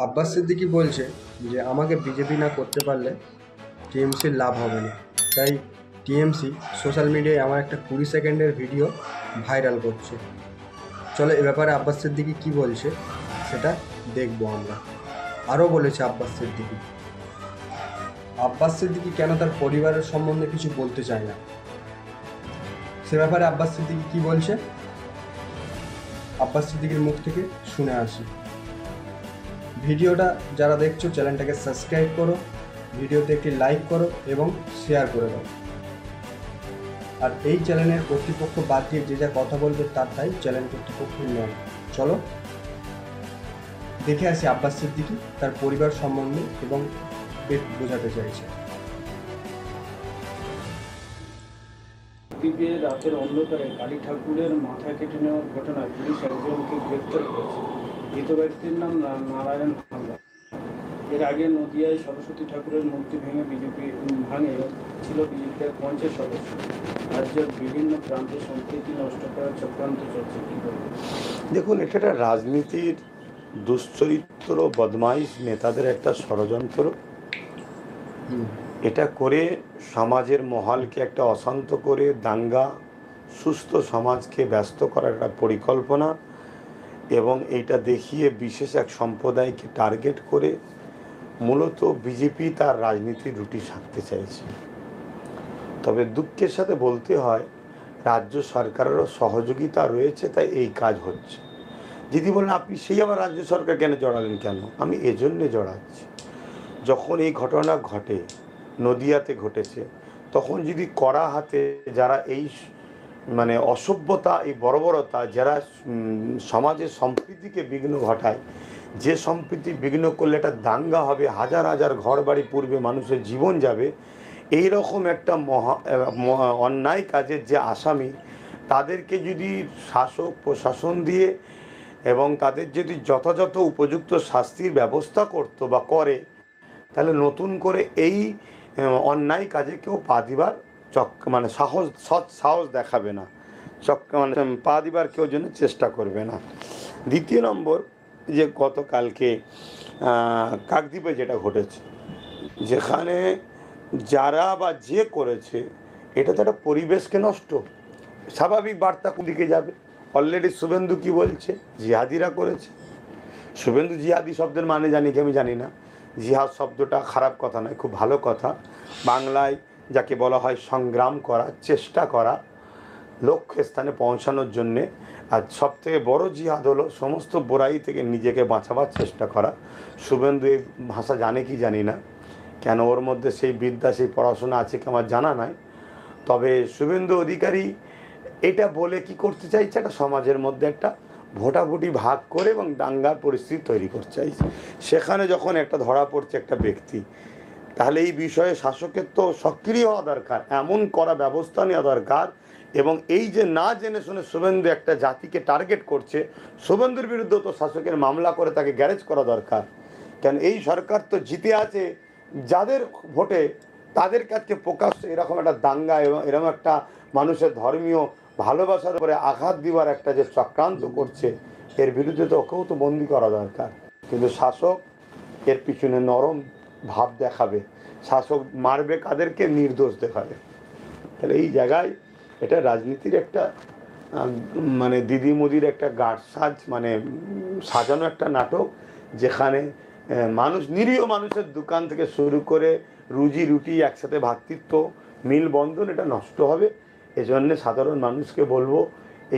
আব্বাস সিদ্দিকী বলছে যে আমাকে বিজেপি না করতে পারলে টিএমসির লাভ হবে না, তাই টিএমসি সোশ্যাল মিডিয়ায় আমার একটা 20 সেকেন্ডের ভিডিও ভাইরাল করছে। চলো এ ব্যাপারে আব্বাস সিদ্দিকী কী বলছে সেটা দেখবো আমরা। আরও বলেছে আব্বাস সিদ্দিকী কেন তার পরিবারের সম্বন্ধে কিছু বলতে চায় না, সে ব্যাপারে আব্বাস সিদ্দিকী কী বলছে আব্বাস সিদ্দিকীর মুখ থেকে শুনে আসি। ভিডিওটা যারা দেখছো চ্যানেলটাকে সাবস্ক্রাইব করো, ভিডিওতে একটি লাইক করো এবং শেয়ার করে দাও। আর এই চ্যানেলের কর্তৃপক্ষ বাদ দিয়ে যে যা কথা বলবে তার তাই চ্যানেল কর্তৃপক্ষ নয়। চলো দেখে আসি আব্বাস সিদ্দিকী তার পরিবার সম্বন্ধে এবং বোঝাতে চাইছে। রাতের অন্ধকারে কালী ঠাকুরের মাথা কেটে নেওয়ার ঘটনায় পুলিশ একজনকে গ্রেপ্তার করেছে। মৃত ব্যক্তির নাম নারায়ণ হালদার। এর আগে নদিয়ায় সরস্বতী ঠাকুরের মূর্তি ভেঙে ছিল বিজেপির 50 সদস্য। রাজ্যের বিভিন্ন প্রান্তে সম্প্রীতি নষ্ট করার চক্রান্ত চলছে। কি বলবেন? দেখুন, এটা একটা রাজনীতির দুশ্চরিত্র বদমাইশ নেতাদের একটা ষড়যন্ত্র। এটা করে সমাজের মহলকে একটা অশান্ত করে দাঙ্গা, সুস্থ সমাজকে ব্যস্ত করার একটা পরিকল্পনা, এবং এইটা দেখিয়ে বিশেষ এক সম্প্রদায়কে টার্গেট করে মূলত বিজেপি তার রাজনীতির রুটি সাধতে চাইছে। তবে দুঃখের সাথে বলতে হয়, রাজ্য সরকারেরও সহযোগিতা রয়েছে, তাই এই কাজ হচ্ছে। যদি বলেন আপনি সেই আবার রাজ্য সরকার কেন জড়ালেন, কেন আমি এজন্যে জড়াচ্ছি, যখন এই ঘটনা ঘটে নদিয়াতে ঘটেছে, তখন যদি কড়া হাতে যারা এই অসভ্যতা, এই বর্বরতা, যারা সমাজের সম্প্রীতিকে বিঘ্ন ঘটায়, যে সম্প্রীতি বিঘ্ন করলে একটা দাঙ্গা হবে, হাজার হাজার ঘর বাড়ি পূর্বে মানুষের জীবন যাবে, এই রকম একটা অন্যায় কাজের যে আসামি, তাদেরকে যদি শাসক প্রশাসন দিয়ে এবং তাদের যদি যথাযথ উপযুক্ত শাস্তির ব্যবস্থা করতো বা করে, তাহলে নতুন করে এই অন্যায় কাজে কেউ পা দিবার সাহস দেখাবে না, পা দিবার কেউ জন্য চেষ্টা করবে না। দ্বিতীয় নম্বর, যে গতকালকে কাকদ্বীপে যেটা ঘটেছে, যেখানে যারা বা যে করেছে, এটা তো একটা পরিবেশকে নষ্ট, স্বাভাবিক বার্তা কোন দিকে যাবে? অলরেডি শুভেন্দু কি বলছে, জিহাদিরা করেছে। শুভেন্দু জিহাদি শব্দের মানে জানি কি? আমি জানি না। জিহাদ শব্দটা খারাপ কথা নয়, খুব ভালো কথা। বাংলায় যাকে বলা হয় সংগ্রাম করা, চেষ্টা করা, লক্ষ্যস্থানে পৌঁছানোর জন্যে। আর সবথেকে বড় জিহাদ হলো সমস্ত বুরাই থেকে নিজেকে বাঁচাবার চেষ্টা করা। শুভেন্দু এই ভাষা জানে কি জানি না, কেন ওর মধ্যে সেই বিদ্যা, সেই পড়াশোনা আছে কি আমার জানা নাই। তবে শুভেন্দু অধিকারী এটা বলে কি করতে চাইছে, একটা সমাজের মধ্যে একটা ভোটাভুটি ভাগ করে এবং দাঙ্গার পরিস্থিতি তৈরি করতে চাইছে। সেখানে যখন একটা ধরা পড়ছে একটা ব্যক্তি, তাহলে এই বিষয়ে শাসকের তো সক্রিয় হওয়া দরকার, এমন করা ব্যবস্থা নেওয়া দরকার। এবং এই যে না জেনে শুনে শুভেন্দু একটা জাতিকে টার্গেট করছে, শুভেন্দুর বিরুদ্ধে তো শাসকের মামলা করে তাকে গ্যারেজ করা দরকার। কেন এই সরকার তো জিতে আছে যাদের ভোটে, তাদের কাছে প্রকাশ্যে এরকম একটা দাঙ্গা এবং এরকম একটা মানুষের ধর্মীয় ভালোবাসার উপরে আঘাত দিবার একটা যে চক্রান্ত করছে, এর বিরুদ্ধে তো ওকেও তো বন্দি করা দরকার। কিন্তু শাসক এর পিছনে নরম ভাব দেখাবে, শাসক মারবে কাদেরকে, নির্দোষ দেখাবে। তাহলে এই জায়গায় এটা রাজনীতির একটা দিদি মোদির একটা গাঢ়সাজ, সাজানো একটা নাটক, যেখানে মানুষ, নিরীহ মানুষের দোকান থেকে শুরু করে রুজি রুটি, একসাথে ভ্রাতৃত্ব, মিলবন্ধন, এটা নষ্ট হবে। এজন্যে সাধারণ মানুষকে বলবো,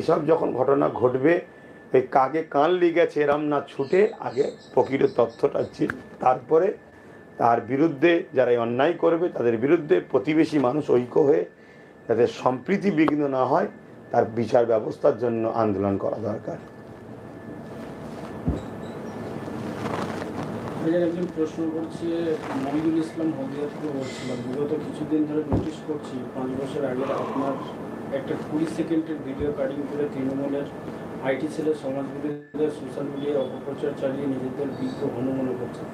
এসব যখন ঘটনা ঘটবে, এই কাকে কান লেগেছে এরম না ছুটে আগে প্রকৃত তথ্যটা ছিল, তারপরে তার বিরুদ্ধে যারা অন্যায় করবে তাদের বিরুদ্ধে প্রতিবেশী মানুষ ঐক্য হয়ে যাতে সম্প্রীতি বিঘ্ন না হয়, তার বিচার ব্যবস্থার জন্য আন্দোলন করা দরকার। একজন প্রশ্ন করছি, মহিদুল ইসলাম হলদিয়া থেকে বলছিলাম, বিগত কিছুদিন ধরে নোটিশ করছি 5 বছর আগে আপনার একটা 20 সেকেন্ডের ভিডিও কাটিং করে তৃণমূলের আইটি সেলের সমাজবিরোধীদের সোশ্যাল মিডিয়ায় অপপ্রচার চালিয়ে নিজেদের বিজ্ঞ হনুমনে করছেন।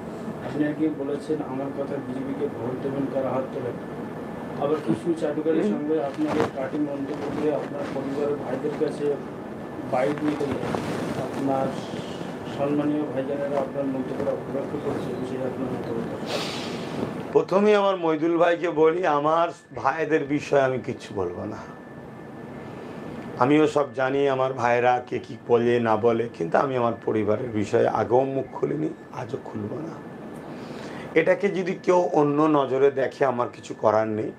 আপনি আগে বলেছেন আমার কথা বিজেপিকে ভোট দেবেন, তারা হাত তোলেন। আবার কিছু চাটুকারের সঙ্গে আপনার কাটিং মন্তব্য দিয়ে আপনার পরিবারের ভাইদের কাছে বাইক নিতে আপনার সম্মানীয় ভাইজানেরা আপনার মন্তব্যটা অপব্যাখ্যা করেছে, বিষয়ে আপনার মতামত। প্রথমে আমার মইদুল ভাইকে বলি, আমার ভাইদের বিষয়ে আমি কিচ্ছু বলবো না। আমিও সব জানি আমার ভাইরা কে কি বলে না বলে, কিন্তু আমি আমার পরিবারের বিষয়ে আগেও মুখ খুলিনি, আজও খুলব না। এটাকে যদি কেউ অন্য নজরে দেখে আমার কিছু করার নেই।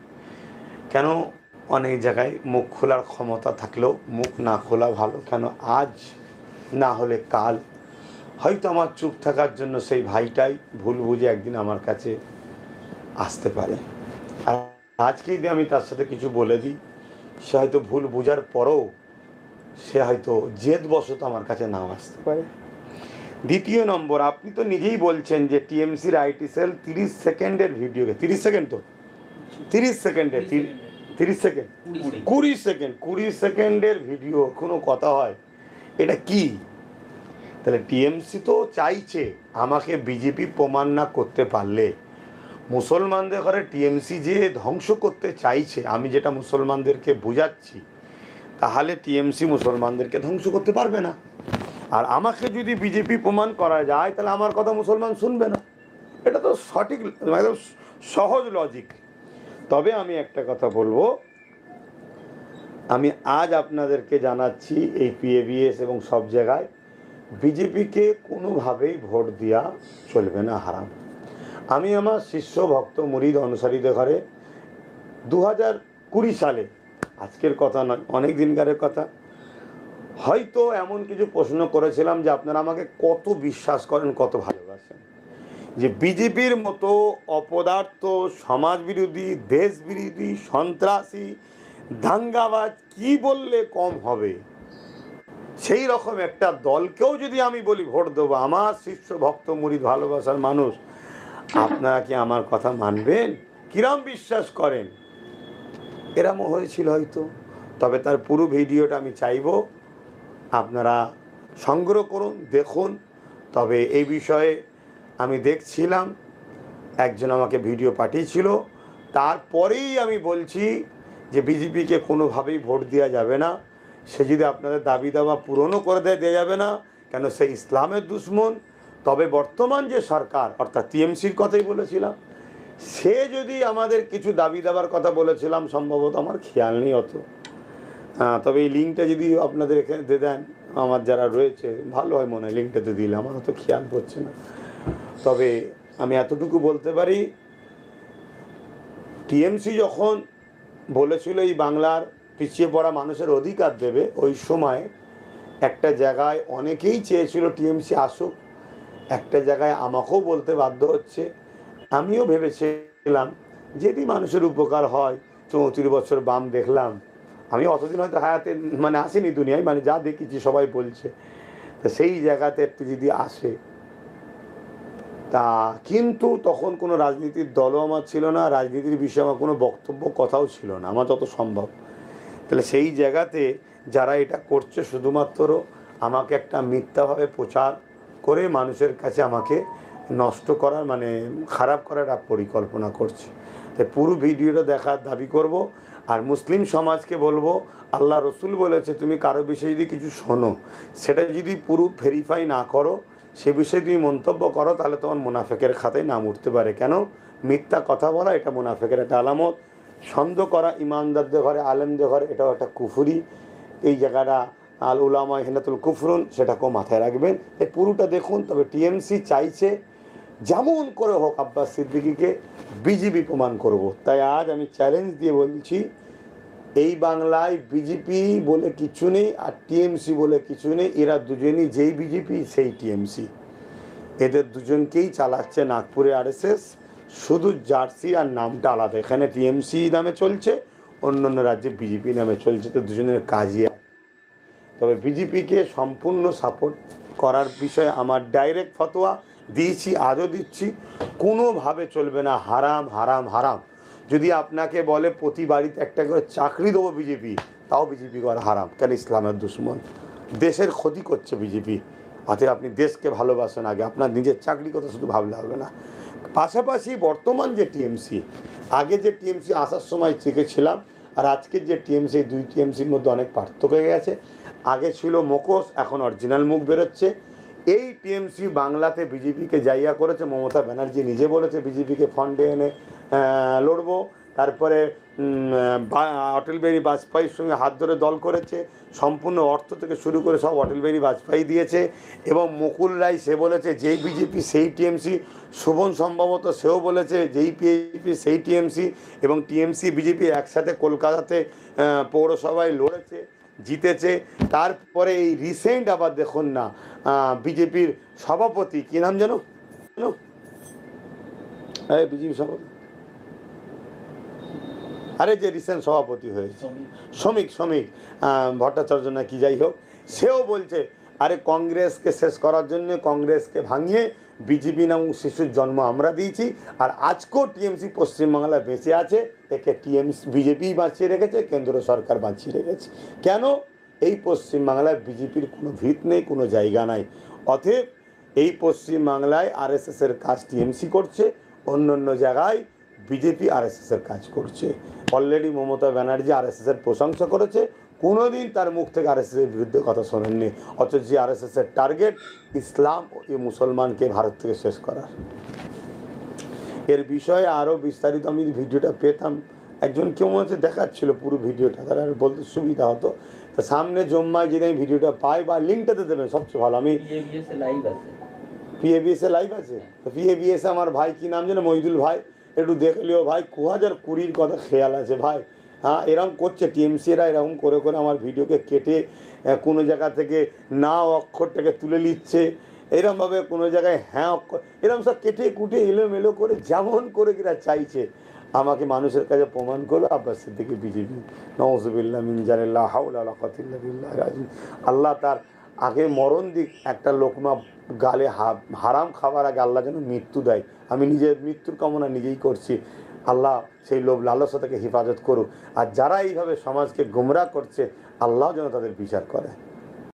কেন, অনেক জায়গায় মুখ খোলার ক্ষমতা থাকলেও মুখ না খোলা ভালো। কেন, আজ না হলে কাল হয়তো আমার চুপ থাকার জন্য সেই ভাইটাই ভুল বুঝে একদিন আমার কাছে আসতে পারে। আর আজকে যদি আমি তার সাথে কিছু বলে দিই, সে হয়তো ভুল বোঝার পরেও সে হয়তো জেদবশত আমার কাছে নাও আসতে পারে। দ্বিতীয় নম্বর, আপনি তো নিজেই বলছেন যে টিএমসির আইটি সেল 30 সেকেন্ডের ভিডিওকে, 30 সেকেন্ড তো 30 সেকেন্ডে 30 সেকেন্ড 20 সেকেন্ডের ভিডিও কোনো কথা হয়? এটা কি? তাহলে টিএমসি তো চাইছে আমাকে বিজেপি প্রমাণ না করতে পারলে, মুসলমানদের ঘরে টিএমসি যে ধ্বংস করতে চাইছে, আমি যেটা মুসলমানদেরকে বোঝাচ্ছি, তাহলে টিএমসি মুসলমানদেরকে ধ্বংস করতে পারবে না। আর আমাকে যদি বিজেপি প্রমাণ করা যায়, তাহলে আমার কথা মুসলমান শুনবে না। এটা তো সঠিক, একদম সহজ লজিক। তবে আমি একটা কথা বলবো, আমি আজ আপনাদেরকে জানাচ্ছি, এই পিএবিএস এবং সব জায়গায় বিজেপিকে কোনোভাবেই ভোট দেওয়া চলবে না, হারাম। আমি আমার শিষ্য ভক্ত মুরিদ অনুসারীদের ঘরে 2020 সালে, আজকের কথা নয়, অনেক দিনকারের কথা, হয়তো এমন কিছু প্রশ্ন করেছিলাম যে আপনারা আমাকে কত বিশ্বাস করেন, কত ভালোবাসেন, যে বিজেপির মতো অপদার্থ, সমাজবিরোধী, দেশবিরোধী, সন্ত্রাসী, দাঙ্গাবাজ কি বললে কম হবে? সেই রকম একটা দলকেও যদি আমি বলি ভোট দেবো, আমার শিষ্য ভক্ত মুরিদ ভালোবাসার মানুষ, আপনারা কি আমার কথা মানবেন? কিরম বিশ্বাস করেন? এরকম হয়েছিল হয়তো। তবে তার পুরো ভিডিওটা আমি চাইবো আপনারা সংগ্রহ করুন, দেখুন। তবে এই বিষয়ে আমি দেখছিলাম, একজন আমাকে ভিডিও পাঠিয়েছিল, তারপরেই আমি বলছি যে বিজেপিকে কোনোভাবেই ভোট দেওয়া যাবে না। সে যদি আপনাদের দাবি দাবা পূরণও করে দেওয়া যাবে না, কেন সে ইসলামের দুশ্মন। তবে বর্তমান যে সরকার, অর্থাৎ টিএমসির কথাই বলেছিলাম, সে যদি আমাদের কিছু দাবি দাবার কথা বলেছিলাম, সম্ভবত আমার খেয়াল নেই অত। তবে এই লিঙ্কটা যদি আপনাদের এখানে দিয়ে দেন, আমার যারা রয়েছে, ভালো হয় মনে হয় লিঙ্কটাতে দিলে, আমার অত খেয়াল পড়ছে না। তবে আমি এতটুকু বলতে পারি, টিএমসি যখন বলেছিল এই বাংলার পিছিয়ে পড়া মানুষের অধিকার দেবে, ওই সময় একটা জায়গায় অনেকেই চেয়েছিল টিএমসি আসুক, একটা জায়গায় আমাকেও বলতে বাধ্য হচ্ছে। আমিও ভেবেছিলাম যেটি মানুষের উপকার হয়। 34 বছর বাম দেখলাম, আমি অতদিন হয়তো হায়াতে মানে আসিনি দুনিয়ায়, মানে যা দেখেছি সবাই বলছে, তা সেই জায়গাতে একটু যদি আসে তা। কিন্তু তখন কোনো রাজনীতির দলও আমার ছিল না, রাজনীতির বিষয়ে আমার কোনো বক্তব্য কথাও ছিল না, আমার যত সম্ভব। তাহলে সেই জায়গাতে যারা এটা করছে, শুধুমাত্র আমাকে একটা মিথ্যাভাবে প্রচার করে মানুষের কাছে আমাকে নষ্ট করার, মানে খারাপ করার একটা পরিকল্পনা করছে। তাই পুরো ভিডিওটা দেখার দাবি করব। আর মুসলিম সমাজকে বলবো, আল্লাহ রসুল বলেছে তুমি কারো বিষয়ে যদি কিছু শোনো, সেটা যদি পুরো ভেরিফাই না করো, সে বিষয়ে তুমি মন্তব্য করো, তাহলে তোমার মুনাফেকের খাতায় নাম উঠতে পারে। কেন, মিথ্যা কথা বলা এটা মুনাফেকের একটা আলামত। সন্দেহ করা ইমানদারদের ঘরে, আলেমদের ঘরে, এটাও একটা কুফুরি। এই জায়গাটা আল উলামা হিনাতুল কুফরুন, সেটাকেও মাথায় রাখবেন। এই পুরোটা দেখুন। তবে টিএমসি চাইছে যেমন করে হোক আব্বাস সিদ্দিকীকে বিজেপি প্রমাণ করব। তাই আজ আমি চ্যালেঞ্জ দিয়ে বলছি, এই বাংলায় বিজেপি বলে কিছু নেই আর টিএমসি বলে কিছু নেই। এরা দুজনই যেই বিজেপি সেই টিএমসি, এদের দুজনকেই চালাচ্ছে নাগপুরে আরএসএস। শুধু জার্সি আর নামটা আলাদা, এখানে টিএমসি নামে চলছে, অন্য অন্য রাজ্যে বিজেপি নামে চলছে। তো দুজনের কাজই। তবে বিজেপিকে সম্পূর্ণ সাপোর্ট করার বিষয়ে আমার ডাইরেক্ট ফতোয়া দিয়েছি, আজও দিচ্ছি, কোনোভাবে চলবে না। হারাম হারাম হারাম। যদি আপনাকে বলে প্রতি বাড়িতে একটা করে চাকরি দেবো বিজেপি, তাও বিজেপি করা হারাম। কেন, ইসলামের দুশ্মন, দেশের ক্ষতি করছে বিজেপি। অতএব আপনি দেশকে ভালোবাসেন, আগে আপনার নিজের চাকরির কথা শুধু ভাবলে হবে না। পাশাপাশি বর্তমান যে টিএমসি, আগে যে টিএমসি আসার সময় চেকেছিলাম আর আজকের যে টিএমসি, এই দুই টিএমসির মধ্যে অনেক পার্থক্য হয়ে গেছে। আগে ছিল মুখোশ, এখন অরিজিনাল মুখ বেরোচ্ছে। এই টিএমসি বাংলাতে বিজেপিকে জায়গা করেছে। মমতা ব্যানার্জি নিজে বলেছে বিজেপিকে ফান্ডে এনে লড়বো। তারপরে অটল বিহারী বাজপেয়ীর সঙ্গে হাত ধরে দল করেছে, সম্পূর্ণ অর্থ থেকে শুরু করে সব অটল বিহারী বাজপেয়ী দিয়েছে। এবং মুকুল রায় সে বলেছে যেই বিজেপি সেই টিএমসি, শোভন সম্ভবত সেও বলেছে যেই বিজেপি সেই টিএমসি, এবং টিএমসি বিজেপি একসাথে কলকাতাতে পৌরসভায় লড়েছে, জিতেছে। তারপরে এই রিসেন্ট আবার দেখুন না বিজেপির সভাপতি কি নাম যেন, বিজেপি সভাপতি, আরে যে রিসেন্ট সভাপতি হয়েছে শ্রমিক ভট্টাচার্য না কি, যাই হোক, সেও বলছে আরে কংগ্রেসকে শেষ করার জন্য, কংগ্রেসকে ভাঙিয়ে বিজেপি নামক শিশুর জন্ম আমরা দিয়েছি, আর আজকেও টিএমসি পশ্চিমবাংলায় বেঁচে আছে। একে বিজেপি বাঁচিয়ে রেখেছে, কেন্দ্র সরকার বাঁচিয়ে রেখেছে। কেন? এই পশ্চিমবাংলায় বিজেপির কোনো ভিত নেই, কোনো জায়গা নাই। অতএব এই পশ্চিমবাংলায় আরএসএসের কাজ টিএমসি করছে, অন্য অন্য জায়গায় বিজেপি আরএসএসের কাজ করছে। অলরেডি মমতা ব্যানার্জি আরএসএসের প্রশংসা করেছে, কোনোদিন তার মুখ থেকে আরএসএসের বিরুদ্ধে কথা শোনেননি। অথচ যে আরএসএসের টার্গেট ইসলাম ও মুসলমানকে ভারত থেকে শেষ করার। এর বিষয়ে আরও বিস্তারিত আমি ভিডিওটা পেতাম, একজন কেউ মনে হচ্ছে দেখাচ্ছিল পুরো ভিডিওটা, তারা বলতে সুবিধা হতো। তা সামনে জম্মায় যদি আমি ভিডিওটা পাই বা লিঙ্কটাতে দেবেন সবচেয়ে ভালো। আমি পিএবিএস লাইভ আছে, তো পিএবিএস আমার ভাই কি নাম জানে, মহিদুল ভাই, একটু দেখলেও ভাই 2020 কথা খেয়াল আছে ভাই। হ্যাঁ, এরকম করছে টিএমসিরা, এরকম করে করে আমার ভিডিওকে কেটে কোনো জায়গা থেকে না অক্ষরটাকে তুলে নিচ্ছে, এরকমভাবে কোনো জায়গায় হ্যাঁ অক্ষর, এরকম সব কেটে কুটে এলোমেলো করে যেমন করে কিনা চাইছে আমাকে মানুষের কাছে প্রমাণ করলো আব্বাস সিদ্দিকী বিজেপি। নওয়াজুবিল্লাহ মিন জালিল্লাহ হাওলা ওয়ালা কুওয়াতা ইল্লা বিল্লাহ। আল্লাহ তার আগে মরণ দিক, একটা লোকমা গালে হারাম খাবার আগে আল্লাহ যেন মৃত্যু দেয়। আমি নিজের মৃত্যুর কামনা নিজেই করছি, আল্লাহ সেই লোভ লালসা থেকে হেফাজত করুক। আর যারা এইভাবে সমাজকে গোমরাহ করছে, আল্লাহ যেন তাদের বিচার করে।